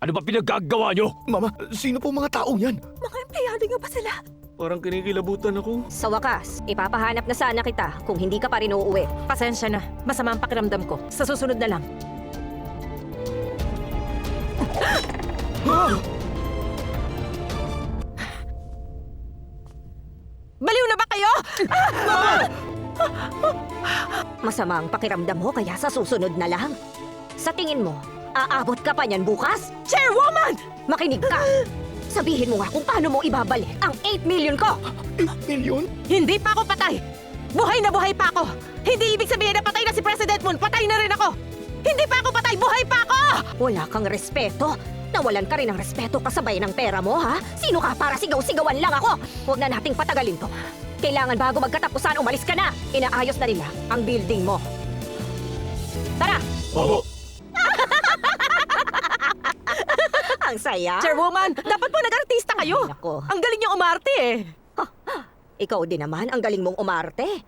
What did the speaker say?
Ano ba pinagagawa nyo? Mama, sino po mga taong yan? Mga empleyado niyo ba sila? Parang kinikilabutan ako. Sa wakas, ipapahanap na sana kita kung hindi ka pa rin uuwi. Pasensya na. Masama ang pakiramdam ko. Sa susunod na lang. Baliw na ba kayo? Masama ang pakiramdam mo kaya sa susunod na lang. Sa tingin mo, aabot ka pa niyan bukas? Chairwoman! Makinig ka! Sabihin mo nga kung paano mo ibabalik ang 8 million ko! 8 million? Hindi pa ako patay! Buhay na buhay pa ako! Hindi ibig sabihin na patay na si President Moon, patay na rin ako! Hindi pa ako patay, buhay pa ako! Wala kang respeto! Nawalan ka rin ng respeto kasabay ng pera mo, ha? Sino ka para sigaw-sigawan lang ako? Huwag na nating patagalin to. Kailangan bago magkatapusan, umalis ka na! Inaayos na nila ang building mo. Tara! Opo. Ang saya! Chairwoman, dapat po nag-artista kayo! Ay, nako. Ang galing niyong umarte eh! Ikaw din naman, ang galing mong umarte.